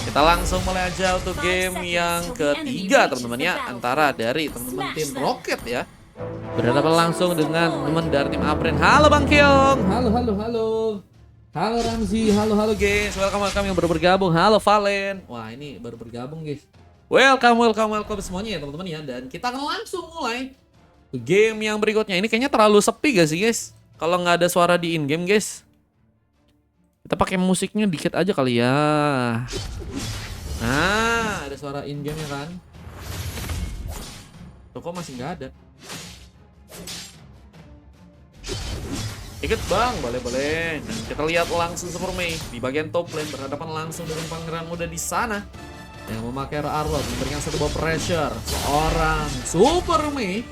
Kita langsung mulai aja untuk game yang ketiga teman-teman ya, antara dari teman-teman tim Rocket ya. Berhadapan langsung dengan teman dari tim Apren. Halo Bang Kyong. Halo. Halo Ramzi, halo guys. Welcome yang baru bergabung. Halo Valen. Wah, ini baru bergabung guys. Welcome semuanya ya teman-teman ya. Dan kita akan langsung mulai game yang berikutnya. Ini kayaknya terlalu sepi gak sih guys? Kalau nggak ada suara di in-game guys. Kita pakai musiknya dikit aja kali ya. Nah, ada suara in-game ya kan? Toko masih nggak ada. Ikut bang, boleh. Dan kita lihat langsung Super Mei di bagian top lane berhadapan langsung dengan pangeran muda di sana yang memakai Arlot memberikan satu buah pressure. Seorang Super Mei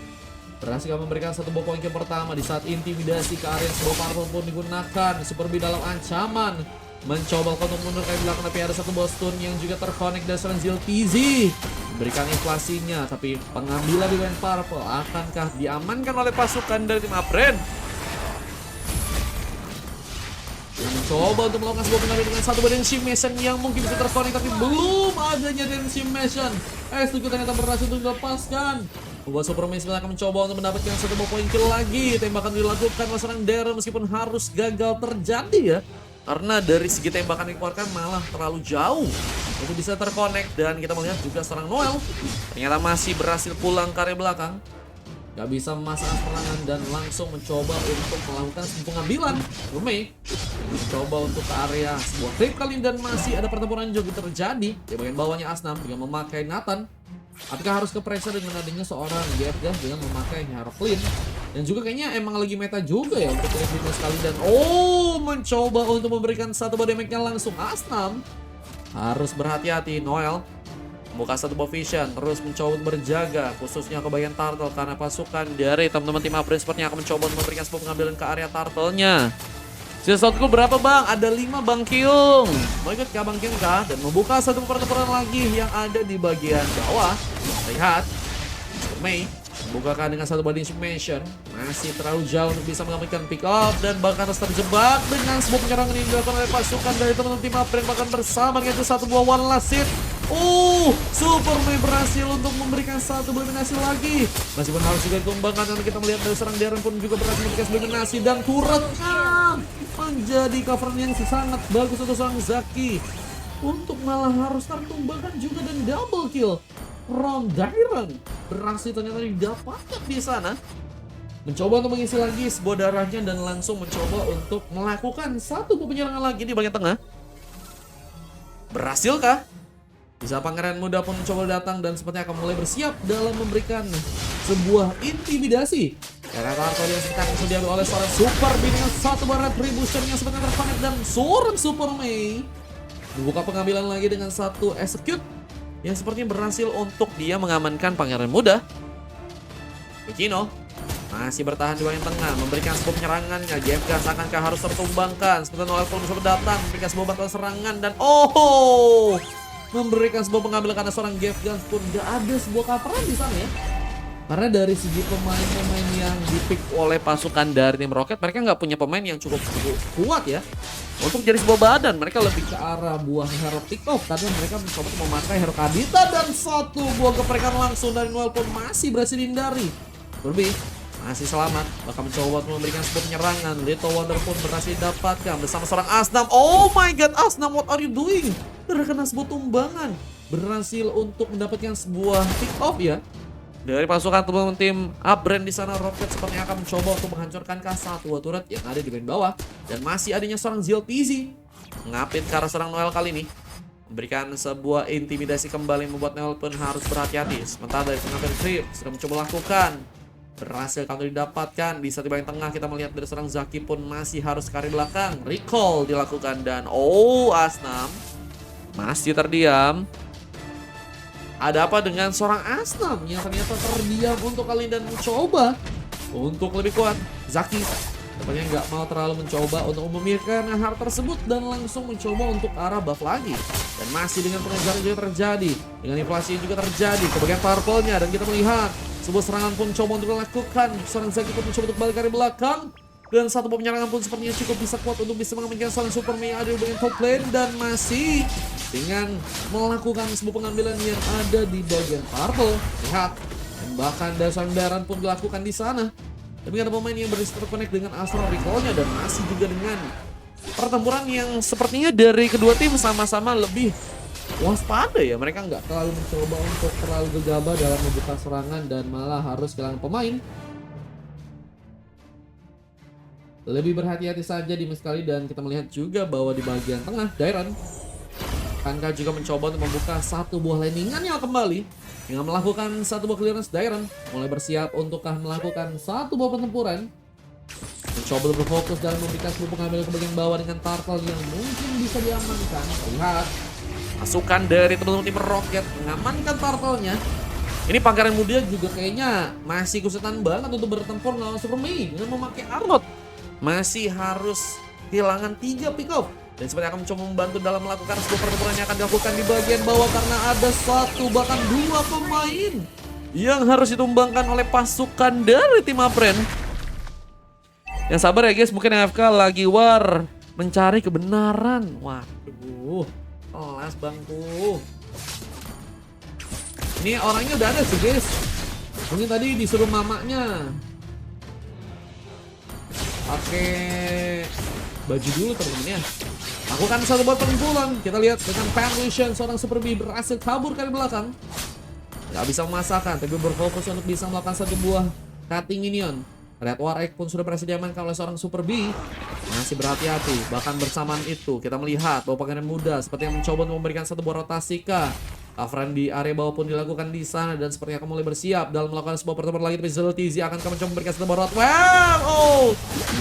berhasil memberikan satu buah poin yang pertama di saat intimidasi ke area sebuah parpol pun digunakan. Super Mei dalam ancaman mencoba untuk mundur ke belakang, tapi ada satu buah stun yang juga terkonek dari seorang ZilTZ memberikan inflasinya, tapi pengambilan di lane purple akankah diamankan oleh pasukan dari tim Apren? Yang mencoba untuk melakukan sebuah pengambilan dengan satu badan Mission yang mungkin bisa terkonek, tapi belum adanya Dancing Mission. Itu ternyata berhasil untuk dilepaskan. Membuat Super Mei akan mencoba untuk mendapatkan satu buah poin kill lagi. Tembakan dilakukan oleh seorang Darren meskipun harus gagal terjadi ya. Karena dari segi tembakan yang dikeluarkan malah terlalu jauh untuk bisa terkonek. Dan kita melihat juga seorang Noel ternyata masih berhasil pulang ke area belakang. Gak bisa memasang serangan dan langsung mencoba untuk melakukan sebuah pengambilan. Super Mei mencoba untuk ke area sebuah creep kali ini dan masih ada pertempuran juga terjadi. Di bagian bawahnya Asnam dengan memakai Nathan. Apakah harus ke pressure dengan adanya seorang GFG dengan memakai Harlequin? Dan juga kayaknya emang lagi meta juga ya untuk Creep sekali. Dan mencoba untuk memberikan satu buah damage-nya langsung. Asnam harus berhati-hati. Noel membuka satu buah vision, terus mencoba berjaga khususnya ke bagian turtle karena pasukan dari teman-teman tim Apren sepertinya akan mencoba untuk memberikan sebuah pengambilan ke area turtle-nya. Sisotku berapa bang? Ada 5 Bang Kyung. Mau ikut kah Bang Kyung kah? Dan membuka satu pertempuran lagi yang ada di bagian bawah. Lihat Super Mei membukakan dengan satu body mission. Masih terlalu jauh untuk bisa mengamankan pick up. Dan bahkan harus terjebak dengan sebuah penyerangan yang dilakukan oleh pasukan dari teman-teman tim Apren. Bahkan bersama dengan itu satu buah one last hit. Super Mei berhasil untuk memberikan satu eliminasi lagi. Meskipun harus juga dikembangkan. Dan kita melihat dari serang Darren pun juga berhasil memberikan sebuah eliminasi. Dan turretnya menjadi cover yang sangat bagus untuk seorang Zaki. Untuk malah harus tertumbangkan juga dan double kill. From Darren berhasil ternyata didapatkan di sana. Mencoba untuk mengisi lagi sebuah darahnya dan langsung mencoba untuk melakukan satu penyerangan lagi di bagian tengah. Berhasilkah? Bisa pangeran muda pun mencoba datang dan sepertinya akan mulai bersiap dalam memberikan sebuah intimidasi. Karena turtle yang sekarang sudah diambil oleh seorang Super Mei dengan satu buah retribution yang sepertinya terkonek dan seorang Super Mei membuka pengambilan lagi dengan satu execute yang sepertinya berhasil untuk dia mengamankan pangeran muda. Kino masih bertahan di bagian tengah, memberikan sebuah penyerangannya. GFK akankah harus tertumbangkan? Seperti Noel pun bisa datang, memberikan sebuah bantuan serangan dan memberikan sebuah pengambilan karena seorang GFK pun gak ada sebuah coveran di sana ya. Karena dari segi pemain-pemain yang dipick oleh pasukan dari tim Rocket, mereka nggak punya pemain yang cukup kuat ya untuk jadi sebuah badan. Mereka lebih ke arah buah hero pick off karena mereka mencoba memakai hero Kadita. Dan satu buah geprekan langsung dari Noel pun masih berhasil dihindari. Lebih masih selamat, bahkan mencoba untuk memberikan sebuah penyerangan. Little Wonder pun berhasil didapatkan bersama seorang Asnam. Oh my god, Asnam, what are you doing? Terkena sebuah tumbangan, berhasil untuk mendapatkan sebuah pick off ya dari pasukan teman-teman tim Apren di sana. Rocket sepertinya akan mencoba untuk menghancurkan satu turret yang ada di bagian bawah. Dan masih adanya seorang ZilTZ ngapit ke arah serang Noel kali ini, memberikan sebuah intimidasi kembali, membuat Noel pun harus berhati-hati. Sementara dari pengambil creep sudah mencoba lakukan, berhasil kalau didapatkan. Di saat di bagian tengah kita melihat dari seorang Zaki pun masih harus ke arah belakang. Recall dilakukan dan Asnam masih terdiam. Ada apa dengan seorang Asnam yang ternyata terdiam untuk kali ini dan mencoba untuk lebih kuat. Zaki sepertinya nggak mau terlalu mencoba untuk memikirkan hal tersebut dan langsung mencoba untuk arah buff lagi. Dan masih dengan pengejaran juga terjadi, dengan inflasi juga terjadi ke bagian purple-nya. Dan kita melihat sebuah serangan pun coba untuk dilakukan. Seorang Zaki pun mencoba untuk balik dari belakang. Dan satu penyerangan pun sepertinya cukup bisa kuat untuk bisa mengamankan seorang Super Mei yang ada di bagian top lane. Dan masih dengan melakukan sebuah pengambilan yang ada di bagian purple. Lihat, tembakan dan sandaran pun dilakukan di sana. Tapi ada pemain yang berhasil terkonek dengan Astral Recall-nya dan masih juga dengan pertempuran yang sepertinya dari kedua tim sama-sama lebih waspada ya. Mereka nggak terlalu mencoba untuk terlalu gegabah dalam membuka serangan dan malah harus kehilangan pemain. Lebih berhati-hati saja di match kali, dan kita melihat juga bahwa di bagian tengah Dairon akankah juga mencoba untuk membuka satu buah landingannya kembali dengan melakukan satu buah clearance. Dairon mulai bersiap untukkah melakukan satu buah pertempuran, mencoba berfokus dalam memberikan sebuah pengambilan ke bagian bawah dengan turtle yang mungkin bisa diamankan. Lihat, masukan dari teman-teman tim Rocket mengamankan turtle-nya. Ini Pangeran Muda juga kayaknya masih kesulitan banget untuk bertempur melawan Super Mei dengan memakai Arnold. Masih harus kehilangan 3 pick off. Dan seperti akan mencoba membantu dalam melakukan sebuah pertempuran yang akan dilakukan di bagian bawah, karena ada satu bahkan dua pemain yang harus ditumbangkan oleh pasukan dari tim Apren. Yang sabar ya guys, mungkin AFK lagi war mencari kebenaran. Waduh, kelas bangku. Ini orangnya udah ada sih guys. Mungkin tadi disuruh mamanya pakai baju dulu teman-teman ya. Lakukan satu buat pertempuran. Kita lihat dengan Permission, seorang Super B berhasil kabur dari belakang. Gak bisa memasakkan, tapi berfokus untuk bisa melakukan satu buah cutting minion. Red War Egg pun sudah berhasil diamankan oleh seorang Super B. Masih berhati-hati. Bahkan bersamaan itu kita melihat bahwa Pangeran Muda seperti yang mencoba untuk memberikan satu buah rotasi ke Afran di area bawah pun dilakukan di sana, dan sepertinya akan mulai bersiap dalam melakukan sebuah pertempuran lagi. Tapi Zeltizi akan mencoba memberikan satu buah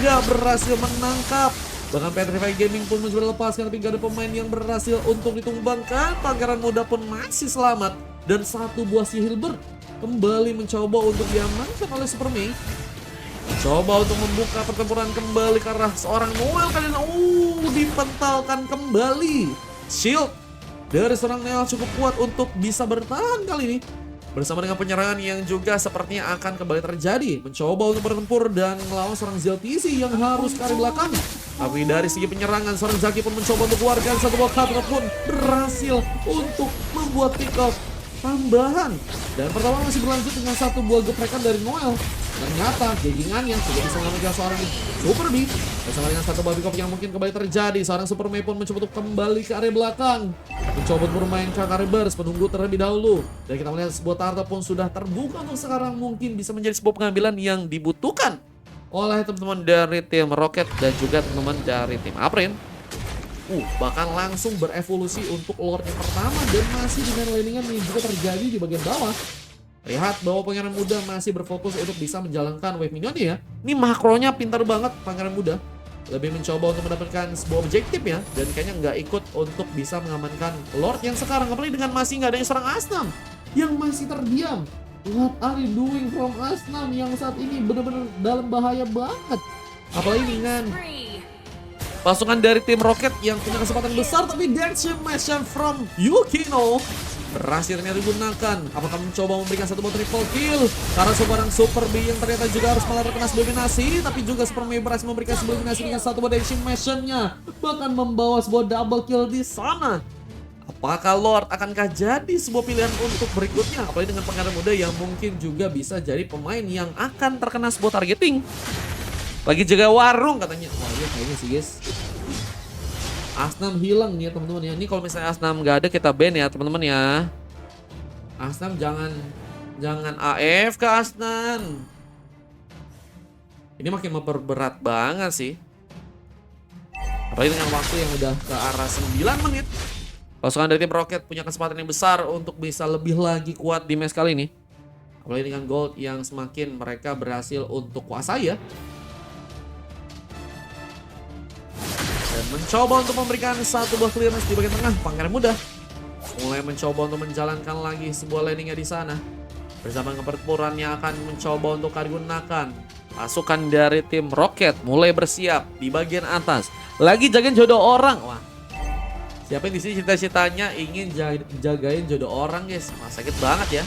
nggak berhasil menangkap. Bahkan Petrify Gaming pun mencoba lepaskan, tapi gak ada pemain yang berhasil untuk ditumbangkan. Pangeran Muda pun masih selamat, dan satu buah si Hilbert kembali mencoba untuk diamankan oleh Super Mei. Coba untuk membuka pertempuran kembali ke arah seorang Noel kali ini. Dipentalkan kembali. Shield dari seorang Noel cukup kuat untuk bisa bertahan kali ini. Bersama dengan penyerangan yang juga sepertinya akan kembali terjadi. Mencoba untuk bertempur dan melawan seorang Zeltizi yang harus ke arah belakang. Tapi dari segi penyerangan, seorang Zaki pun mencoba untuk keluarkan satu buah cut pun berhasil untuk membuat pick off tambahan. Dan pertarungan masih berlanjut dengan satu buah geprekan dari Noel. Ternyata genggingannya sudah bisa mengamankan seorang Super B. Bersama dengan satu buah pick off yang mungkin kembali terjadi, seorang Super Mei pun mencoba untuk kembali ke area belakang. Mencoba untuk bermain Kakak Reverse, penunggu terlebih dahulu. Dan kita melihat sebuah turtle pun sudah terbuka untuk sekarang, mungkin bisa menjadi sebuah pengambilan yang dibutuhkan oleh teman-teman dari tim Rocket dan juga teman-teman dari tim Apren. Bahkan langsung berevolusi untuk Lord yang pertama, dan masih dengan landingan yang juga terjadi di bagian bawah. Lihat bahwa Pangeran Muda masih berfokus untuk bisa menjalankan wave minion ya. Ini makronya pintar banget Pangeran Muda. Lebih mencoba untuk mendapatkan sebuah objektif ya, dan kayaknya nggak ikut untuk bisa mengamankan Lord yang sekarang. Apalagi dengan masih nggak ada yang serang Asnam yang masih terdiam. What are you doing from Asnam yang saat ini benar-benar dalam bahaya banget. Apalagi dengan pasukan dari tim Rocket yang punya kesempatan besar, tapi Dancing Mission from Yukino berhasil ternyata digunakan. Apakah mencoba memberikan satu buah triple kill? Karena seorang Super B yang ternyata juga harus malah terkena sebuah eliminasi, tapi juga Super Mei berhasil memberikan sebuah eliminasi dengan satu buah Dancing Mission-nya, bahkan membawa sebuah double kill di sana. Apakah Lord akankah jadi sebuah pilihan untuk berikutnya? Apalagi dengan Pangeran Muda yang mungkin juga bisa jadi pemain yang akan terkena sebuah targeting. Lagi jaga warung katanya. Wah iya kayaknya sih guys. Asnam hilang nih ya teman-teman ya. Ini kalau misalnya Asnam nggak ada kita ban ya teman-teman ya. Asnam jangan AF ke Asnam. Ini makin memperberat banget sih. Apalagi dengan waktu yang udah ke arah 9 menit. Pasukan dari tim Rocket punya kesempatan yang besar untuk bisa lebih lagi kuat di match kali ini. Apalagi dengan gold yang semakin mereka berhasil untuk kuasai ya. Dan mencoba untuk memberikan satu buah clearance di bagian tengah. Pangeran Muda mulai mencoba untuk menjalankan lagi sebuah landingnya di sana. Bersama dengan pertempuran yang akan mencoba untuk digunakan. Pasukan dari tim Rocket mulai bersiap di bagian atas. Lagi jagain jodoh orang. Wah. Siapa yang di sini cita-citanya ingin jagain jodoh orang guys? Wah, sakit banget ya.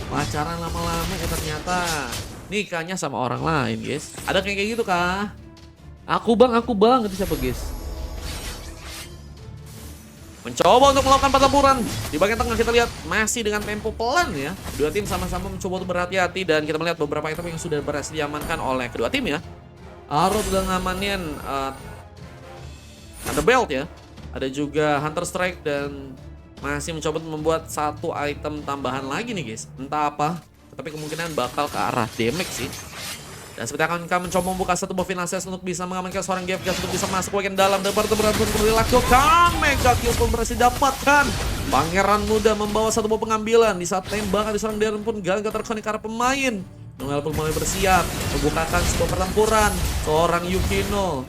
Pacaran lama-lama ya ternyata nikahnya sama orang lain guys. Ada kayak gitu kah? Aku bang, itu siapa guys? mencoba untuk melakukan pertempuran. Di bagian tengah kita lihat masih dengan tempo pelan ya. Dua tim sama-sama mencoba untuk berhati-hati dan kita melihat beberapa item yang sudah berhasil diamankan oleh kedua tim ya. Arrow sudah ngamanin Thunderbelt ya. Ada juga Hunter Strike dan masih mencoba untuk membuat satu item tambahan lagi nih guys. Entah apa, tapi kemungkinan bakal ke arah damage sih. Dan seperti akan kami mencoba membuka satu buff final set untuk bisa mengamankan seorang Gefgas untuk bisa masuk bagian dalam dan pertempuran pun kembali dilakukan. Mega kill pun berhasil dapatkan. Pangeran Muda membawa satu buff pengambilan di saat tembakan di seorang Darren pun gagal terkonek ke arah pemain. Noel pun mulai bersiap membukakan sebuah pertempuran. Seorang Yukino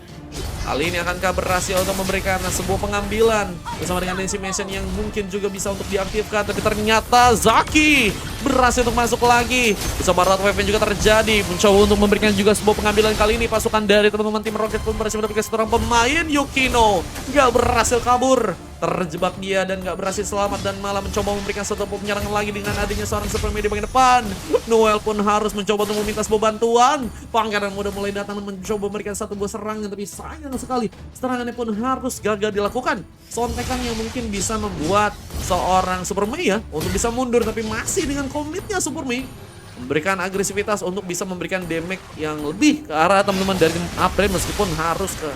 kali ini akankah berhasil untuk memberikan sebuah pengambilan bersama dengan Decimation yang mungkin juga bisa untuk diaktifkan, tapi ternyata Zaki berhasil untuk masuk lagi. Bersama Rat Wave juga terjadi, mencoba untuk memberikan juga sebuah pengambilan. Kali ini pasukan dari teman-teman tim Rocket pun berhasil mendapatkan seorang pemain. Yukino gak berhasil kabur, terjebak dia dan gak berhasil selamat dan malah mencoba memberikan satu penyerangan lagi dengan adanya seorang Super Medi di bagian depan. Noel pun harus mencoba untuk meminta sebuah bantuan. Pangeran Muda mulai datang dan mencoba memberikan satu buah serangan, tapi sayang sekali serangannya pun harus gagal dilakukan. Sontekan yang mungkin bisa membuat seorang Super Mei ya untuk bisa mundur, tapi masih dengan komitnya Super Mei memberikan agresivitas untuk bisa memberikan damage yang lebih ke arah teman-teman dari tim Upgrade meskipun harus ke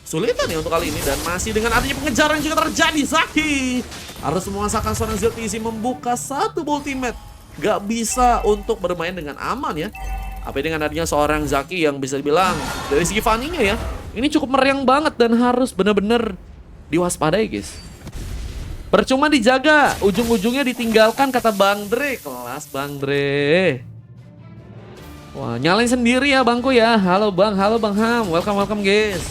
sulitan ya untuk kali ini. Dan masih dengan adanya pengejaran juga terjadi, Zaki harus memasakkan seorang ZTZ membuka satu ultimate. Gak bisa untuk bermain dengan aman ya. Tapi dengan adanya seorang Zaki yang bisa dibilang dari segi funny-nya ya, ini cukup meriang banget dan harus benar-benar diwaspadai guys. Percuma dijaga, ujung-ujungnya ditinggalkan kata Bang Dre. Kelas Bang Dre. Wah, nyalain sendiri ya Bangku ya. Halo Bang Ham. Welcome guys.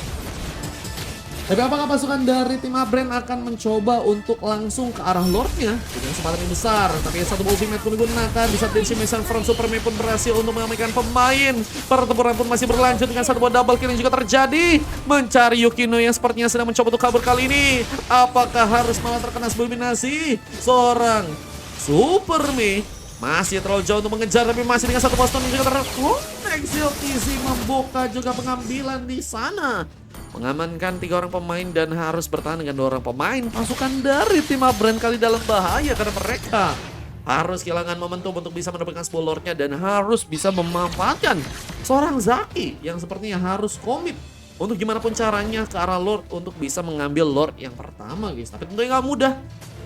Tapi apakah pasukan dari tim Abren akan mencoba untuk langsung ke arah Lordnya dengan kesempatan yang besar? Tapi satu ultimate pun digunakan. Di saat Decimation from Superman pun berhasil untuk mengamankan pemain. Pertempuran pun masih berlanjut dengan satu buah double kill yang juga terjadi. Mencari Yukino yang sepertinya sedang mencoba untuk kabur kali ini. Apakah harus malah terkena sublimasi? Seorang Superman masih terlalu jauh untuk mengejar, tapi masih dengan satu Boston juga terkonek. ZTZ membuka juga pengambilan di sana, mengamankan 3 orang pemain dan harus bertahan dengan 2 orang pemain. Pasukan dari tim Abren kali dalam bahaya karena mereka harus kehilangan momentum untuk bisa mendapatkan sebuah Lordnya dan harus bisa memanfaatkan seorang Zaki yang sepertinya harus komit untuk gimana pun caranya ke arah Lord untuk bisa mengambil Lord yang pertama guys. Tapi tentunya nggak mudah.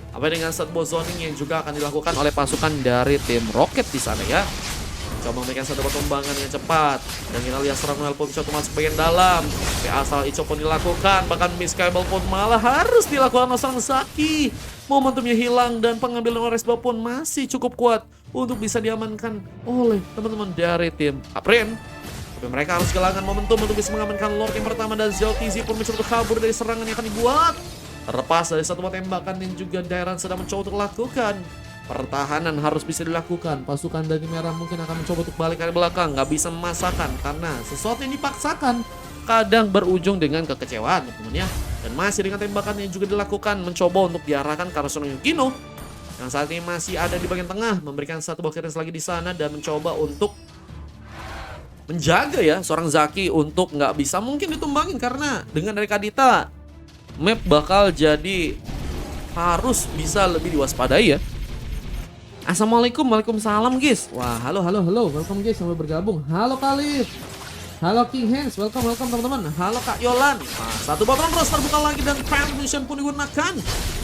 Apa dengan setbow zoning yang juga akan dilakukan oleh pasukan dari tim Rocket di sana ya. Coba memberikan satu perkembangan yang cepat. Dan kita lihat seorang Noel pun bisa masuk bagian dalam. Tapi asal Icho pun dilakukan. Bahkan Miss Cable pun malah harus dilakukan oleh seorang Zaki. Momentumnya hilang dan pengambilan oleh Resba pun masih cukup kuat untuk bisa diamankan oleh teman-teman dari tim Apren. Tapi mereka harus kehilangan momentum untuk bisa mengamankan Lord yang pertama. Dan ZTZ pun mencoba untuk kabur dari serangan yang akan dibuat. Terlepas dari satu tembakan yang juga Dairan sedang mencoba untuk lakukan. Pertahanan harus bisa dilakukan. Pasukan dari merah mungkin akan mencoba untuk balik ke belakang. Nggak bisa memasakkan karena sesuatu yang dipaksakan kadang berujung dengan kekecewaan teman-teman ya. Dan masih dengan tembakan yang juga dilakukan, mencoba untuk diarahkan ke arah seorang Yukino yang saat ini masih ada di bagian tengah, memberikan satu buah clearance lagi di sana dan mencoba untuk menjaga ya seorang Zaki untuk nggak bisa mungkin ditumbangin, karena dengan dari Kadita map bakal jadi harus bisa lebih diwaspadai ya. Assalamualaikum, waalaikumsalam guys. Wah, halo, welcome guys, selamat bergabung. Halo Khalif, halo King Hands, welcome teman-teman. Halo Kak Yolan. Nah, satu babak terus terbuka lagi dan transmission pun digunakan.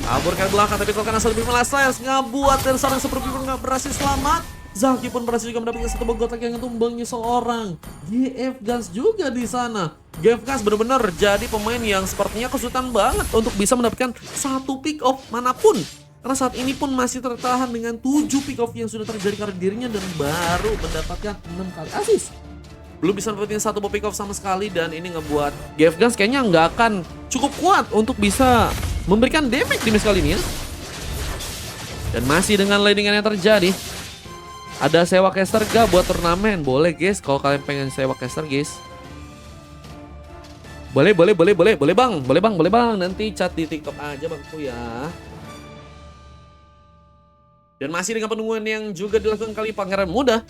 Kabur ke belakang tapi terkena satu Bima Styles, ngabuat dan seorang Super Bima nggak berhasil selamat. Zaki pun berhasil juga mendapatkan satu bogot lagi yang tumbangnya seorang GF Guns juga di sana. GF Guns benar-benar jadi pemain yang sepertinya kesulitan banget untuk bisa mendapatkan satu pick off manapun. Karena saat ini pun masih tertahan dengan 7 pick off yang sudah terjadi karena dirinya dan baru mendapatkan 6 kali assist. Belum bisa mendapatkan satu pick off sama sekali dan ini ngebuat GF Guns kayaknya nggak akan cukup kuat untuk bisa memberikan damage di match kali ini ya. Dan masih dengan landingan yang terjadi. Ada sewa caster gak buat turnamen? Boleh guys, kalau kalian pengen sewa caster guys. Boleh bang. Nanti chat di TikTok aja bangku ya. Dan masih dengan penungguan yang juga dilakukan kali Pangeran Muda.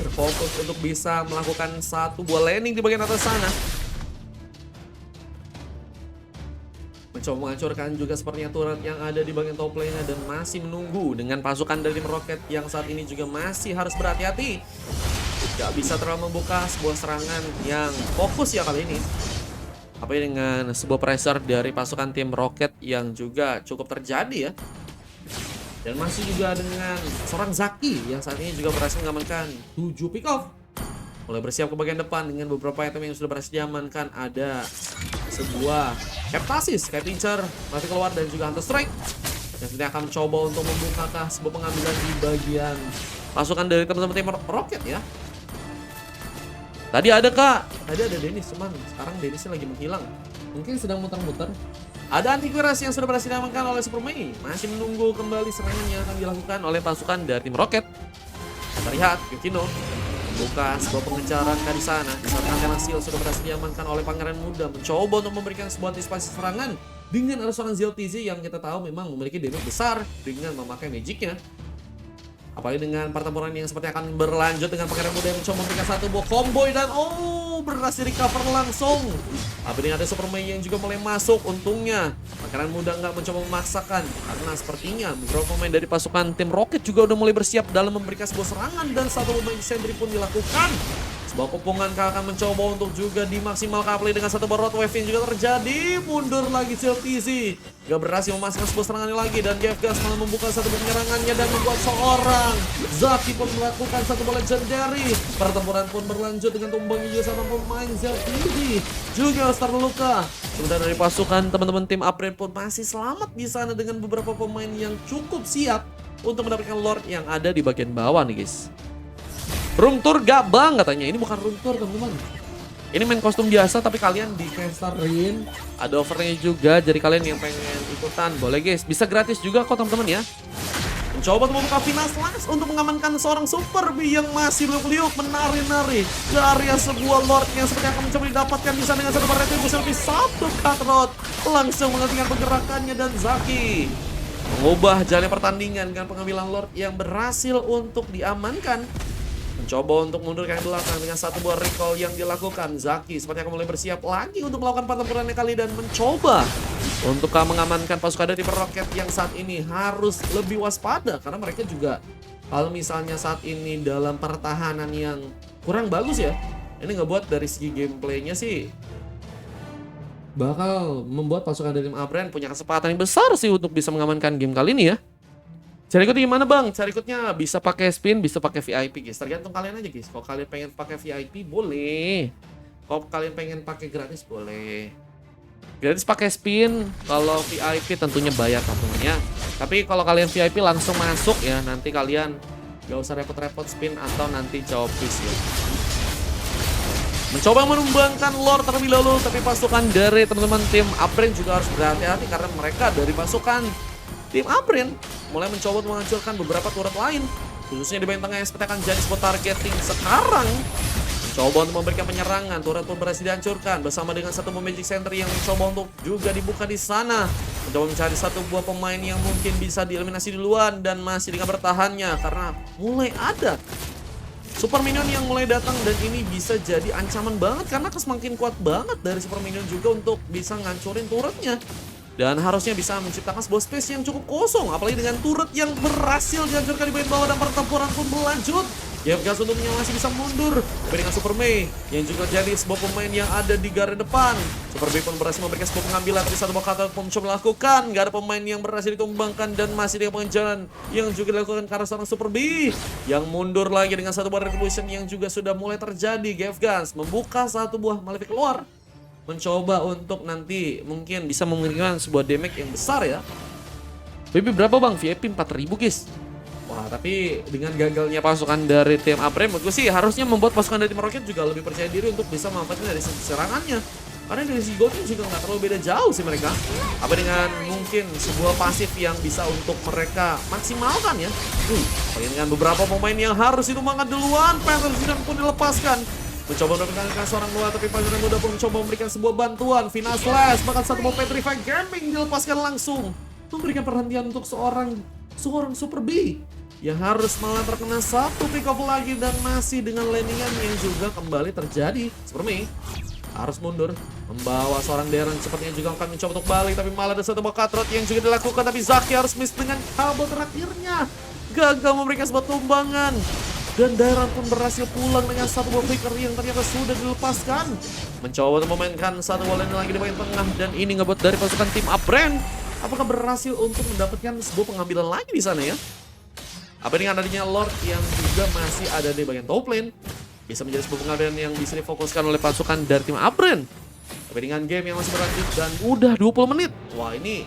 Berfokus untuk bisa melakukan satu buah landing di bagian atas sana. mencoba menghancurkan juga sepertinya turret yang ada di bagian top lane-nya dan masih menunggu dengan pasukan dari tim Rocket yang saat ini juga masih harus berhati-hati. Gak bisa terlalu membuka sebuah serangan yang fokus ya kali ini. Apalagi dengan sebuah pressure dari pasukan tim Rocket yang juga cukup terjadi ya. Dan masih juga dengan seorang Zaki yang saat ini juga berhasil mengamankan 7 pick off. Mulai bersiap ke bagian depan dengan beberapa item yang sudah berhasil diamankan. Ada sebuah Heptasis, kayak Pincer, mati keluar dan juga Hunter Strike. Yang sudah akan mencoba untuk membuka sebuah pengambilan di bagian pasukan dari teman-teman tim Rocket ya. Tadi ada Dennis, cuman sekarang Dennisnya lagi menghilang. Mungkin sedang muter-muter. Ada antivirus yang sudah berhasil diamankan oleh Super Mei. Masih menunggu kembali serangan yang akan dilakukan oleh pasukan dari tim Rocket. Kita lihat, Yukino membuka sebuah pengejaran di sana. Di saat Antena Seal sudah berhasil diamankan oleh Pangeran Muda. Mencoba untuk memberikan sebuah antisipasi serangan. Dengan ada seorang ZLTZ yang kita tahu memang memiliki damage besar dengan memakai magicnya. Apalagi dengan pertempuran yang seperti akan berlanjut dengan Pangeran Muda yang mencoba memberikan satu buah combo dan berhasil recover langsung. Tapi dengan ada Super Mei yang juga mulai masuk, untungnya Pangeran Muda nggak mencoba memaksakan karena sepertinya beberapa pemain dari pasukan tim Rocket juga udah mulai bersiap dalam memberikan sebuah serangan dan satu pemain sentry pun dilakukan. Sebuah kepungan akan mencoba untuk juga dimaksimalkan apalagi dengan satu buah road wave yang juga terjadi. Mundur lagi CLTZ. Gak berhasil memasukkan sebuah serangannya lagi dan Gefgas malah membuka satu penyerangannya dan membuat seorang Zaki pun melakukan satu buah legendary. Pertempuran pun berlanjut dengan tumbangnya juga sama pemain CLTZ juga terluka. Sementara dari pasukan teman-teman tim Upgrade pun masih selamat di sana dengan beberapa pemain yang cukup siap untuk mendapatkan Lord yang ada di bagian bawah nih guys. Room tour gak bang katanya. Ini bukan room tour teman-teman. Ini main kostum biasa tapi kalian di casterin. Ada overnya juga. Jadi kalian yang pengen ikutan boleh guys. Bisa gratis juga kok teman-teman ya. Mencoba untuk membuka Finas Lance untuk mengamankan seorang Super B yang masih liuk-liuk menari-nari ke area sebuah Lord yang seperti akan mencoba didapatkan di sana dengan satu retribusi lebih satu Cutrot. Langsung menghentikan pergerakannya dan Zaki mengubah jalannya pertandingan dengan pengambilan Lord yang berhasil untuk diamankan. Mencoba untuk mundur ke belakang dengan satu buah recall yang dilakukan. Zaki sepertinya akan mulai bersiap lagi untuk melakukan pertempurannya kali dan mencoba untuk mengamankan pasukan dari Rocket yang saat ini harus lebih waspada karena mereka juga kalau misalnya saat ini dalam pertahanan yang kurang bagus ya. Ini ngebuat dari segi gameplaynya sih bakal membuat pasukan dari tim Upbrand punya kesempatan yang besar sih untuk bisa mengamankan game kali ini ya. Cara ikutnya gimana bang? Cara ikutnya bisa pakai spin, bisa pakai VIP guys. Tergantung kalian aja guys. Kalau kalian pengen pakai VIP boleh. Kalau kalian pengen pakai gratis boleh. Gratis pakai spin. Kalau VIP tentunya bayar tentunya. Tapi kalau kalian VIP langsung masuk ya. Nanti kalian gak usah repot-repot spin atau nanti jawab quiz ya. Mencoba menumbangkan Lord terlebih dahulu. Tapi pasukan dari teman-teman tim Upbrand juga harus berhati-hati karena mereka dari pasukan tim Upbrand mulai mencoba untuk menghancurkan beberapa turret lain, khususnya di bagian tengah yang seperti akan jadi sebuah targeting sekarang. Mencoba untuk memberikan penyerangan, turret pun berhasil dihancurkan bersama dengan satu magic center yang mencoba untuk juga dibuka di sana. Mencoba mencari satu buah pemain yang mungkin bisa dieliminasi duluan dan masih dengan bertahannya karena mulai ada Super Minion yang mulai datang dan ini bisa jadi ancaman banget karena semakin kuat banget dari Super Minion juga untuk bisa ngancurin turretnya. Dan harusnya bisa menciptakan sebuah space yang cukup kosong. Apalagi dengan turret yang berhasil dihancurkan di bagian bawah dan pertempuran pun berlanjut. Gefgas untungnya masih bisa mundur. Tapi dengan Super Mei yang juga jadi sebuah pemain yang ada di garis depan. Super Mei pun berhasil memberikan sebuah pengambilan. Tapi satu kata pun mencoba melakukan. Gak ada pemain yang berhasil ditumbangkan dan masih dengan pengejaran yang juga dilakukan karena seorang Super Mei yang mundur lagi dengan satu buah revolution yang juga sudah mulai terjadi. Gefgas membuka satu buah Malefic keluar. Mencoba untuk nanti mungkin bisa memberikan sebuah damage yang besar ya. VIP berapa bang? VIP 4.000 guys. Wah tapi dengan gagalnya pasukan dari tim Upbrand menurut gue sih harusnya membuat pasukan dari tim Rocket juga lebih percaya diri untuk bisa memanfaatkan dari serangannya. Karena dari segi goldnya juga nggak terlalu beda jauh sih mereka. Apa dengan mungkin sebuah pasif yang bisa untuk mereka maksimalkan ya. Dengan beberapa pemain yang harus ditumbangkan duluan. Peterson pun dilepaskan. Mencoba mendapatkan seorang luar tapi Pangeran Muda pun mencoba memberikan sebuah bantuan. Final Slash bahkan satu mau Petrify Gaming dilepaskan langsung. Memberikan perhentian untuk seorang Super B yang harus malah terkena satu pick off lagi dan masih dengan landingan yang juga kembali terjadi. Super Mei harus mundur, membawa seorang Darren sepertinya juga akan mencoba untuk balik, tapi malah ada satu buah Katrot yang juga dilakukan, tapi Zaki harus miss dengan kabel terakhirnya, gagal memberikan sebuah tumbangan. Dan Darren pun berhasil pulang dengan satu buah flicker yang ternyata sudah dilepaskan. Mencoba untuk memainkan satu bola lagi di bagian tengah, dan ini ngebuat dari pasukan tim Upbrand apakah berhasil untuk mendapatkan sebuah pengambilan lagi di sana ya. Apa dengan adanya Lord yang juga masih ada di bagian top lane, bisa menjadi sebuah pengambilan yang bisa difokuskan oleh pasukan dari tim Upbrand. Tapi dengan game yang masih berlanjut dan udah 20 menit. Wah, ini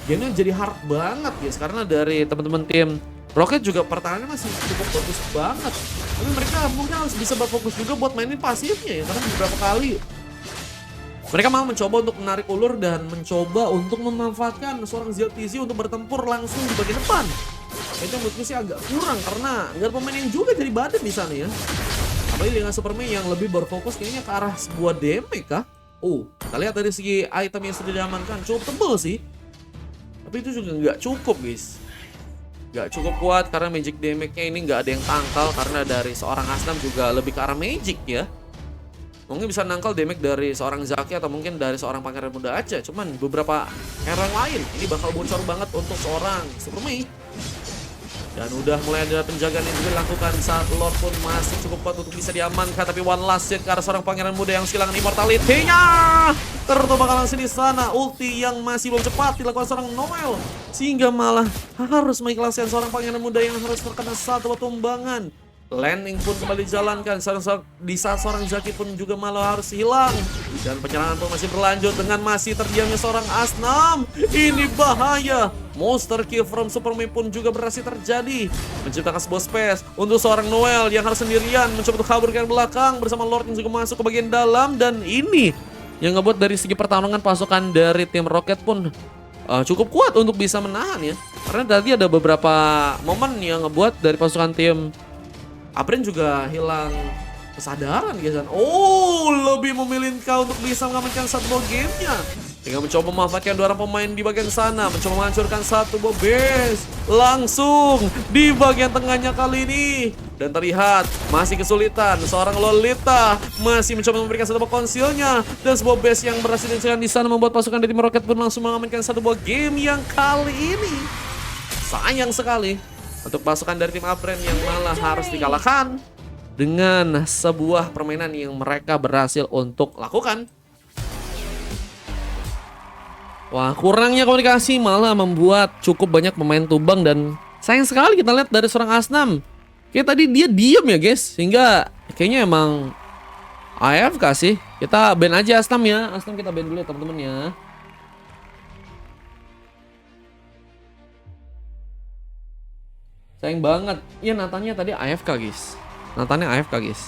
gamenya jadi hard banget guys, karena dari teman-teman tim Rocket juga pertahanannya masih cukup bagus banget. Tapi mereka mungkin harus bisa berfokus juga buat mainin pasifnya ya, karena beberapa kali mereka mau mencoba untuk menarik ulur dan mencoba untuk memanfaatkan seorang ZTZ untuk bertempur langsung di bagian depan. Itu menurutku sih agak kurang karena nggak ada pemain yang juga jadi badan di sana ya. Apalagi dengan Superman yang lebih berfokus kayaknya ke arah sebuah damage kah? Kita lihat dari segi item yang sudah diamankan cukup tebal sih. Tapi itu juga nggak cukup guys. Nggak cukup kuat karena magic damage-nya ini nggak ada yang tangkal karena dari seorang Asnam juga lebih ke arah magic ya. Mungkin bisa nangkal damage dari seorang Zaki atau mungkin dari seorang pangeran muda aja. Cuman beberapa hero yang lain ini bakal bocor banget untuk seorang Superman. Dan udah mulai ada penjagaan yang juga dilakukan saat Lord pun masih cukup kuat untuk bisa diamankan. Tapi one last hit ke arah seorang pangeran muda yang kehilangan immortality-nya. Tertumbang langsung di sana. Ulti yang masih belum cepat dilakukan seorang Noel. Sehingga malah harus mengikhlaskan seorang pangeran muda yang harus terkena satu tumbangan. Landing pun kembali dijalankan di saat seorang Zaki pun juga malah harus hilang. Dan penyerangan pun masih berlanjut dengan masih terdiamnya seorang Asnam. Ini bahaya. Monster kill from Superman pun juga berhasil terjadi, menciptakan sebuah space untuk seorang Noel yang harus sendirian mencoba untuk kabur ke belakang bersama Lord yang juga masuk ke bagian dalam. Dan ini yang ngebuat dari segi pertarungan pasukan dari tim Rocket pun cukup kuat untuk bisa menahan ya. Karena tadi ada beberapa momen yang ngebuat dari pasukan tim Upbrand juga hilang kesadaran guys. Lebih memilih kau untuk bisa mengamankan satu buah gamenya dengan mencoba memanfaatkan dua orang pemain di bagian sana, mencoba menghancurkan satu buah base langsung di bagian tengahnya kali ini. Dan terlihat masih kesulitan, seorang Lolita masih mencoba memberikan satu buah konsilnya, dan sebuah base yang berhasil dihancurkan di sana membuat pasukan dari tim Rocket pun langsung mengamankan satu buah game yang kali ini sayang sekali untuk pasukan dari tim Upbrand yang malah harus dikalahkan dengan sebuah permainan yang mereka berhasil untuk lakukan. Wah, kurangnya komunikasi malah membuat cukup banyak pemain tumbang, dan sayang sekali kita lihat dari seorang Asnam. Kayak tadi dia diem ya guys, sehingga kayaknya emang AFK sih. Kita ban aja Asnam ya, Asnam kita ban dulu ya teman-teman ya. Sayang banget. Iya, Nathannya tadi AFK guys. Nathannya AFK guys.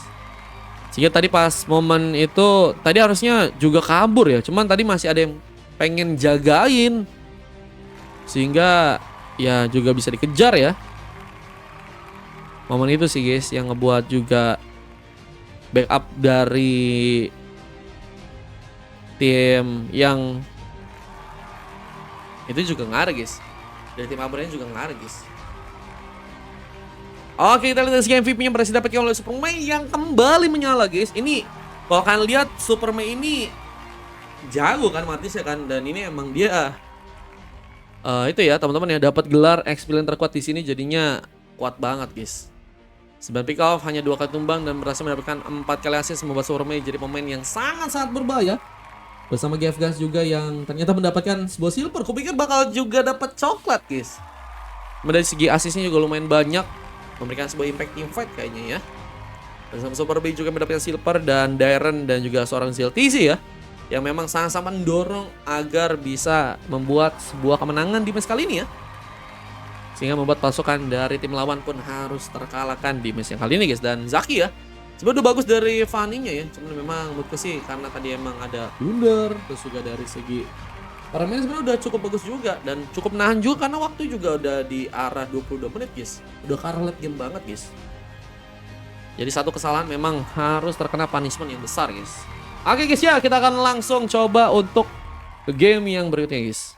Sehingga tadi pas momen itu tadi harusnya juga kabur ya. Cuman tadi masih ada yang pengen jagain. Sehingga ya juga bisa dikejar ya. Momen itu sih guys yang ngebuat juga backup dari tim yang itu juga nggak ada guys. Dari tim Upbrand juga nggak ada guys. Oke, kita lihat dari segi MVP-nya berhasil dapatkan oleh Superman yang kembali menyala guys. Ini kalau kalian lihat Superman ini jago kan Matis ya kan, dan ini emang dia itu ya teman-teman ya, dapat gelar experience terkuat di sini, jadinya kuat banget guys. 9 pick off, hanya 2 kali tumbang dan berhasil mendapatkan 4 kali assist, membuat Superman jadi pemain yang sangat-sangat berbahaya. Bersama Gefgas juga yang ternyata mendapatkan sebuah silver. Kupikir bakal juga dapat coklat guys. Dari segi assistnya juga lumayan banyak, memberikan sebuah impact team fight kayaknya ya. Bersama Superman juga mendapatkan silver, dan Darren dan juga seorang ZTZ ya, yang memang sama-sama mendorong agar bisa membuat sebuah kemenangan di match kali ini ya. Sehingga membuat pasukan dari tim lawan pun harus terkalahkan di match yang kali ini guys. Dan Zaki ya, sebenarnya udah bagus dari Fanny-nya ya. Cuman memang menurutku sih karena tadi emang ada blunder, terus juga dari segi permainan sebenarnya udah cukup bagus juga dan cukup nahan juga karena waktu juga udah di arah 22 menit guys. Udah ke arah late game banget guys. Jadi satu kesalahan memang harus terkena punishment yang besar guys. Oke guys ya, kita akan langsung coba untuk ke game yang berikutnya guys.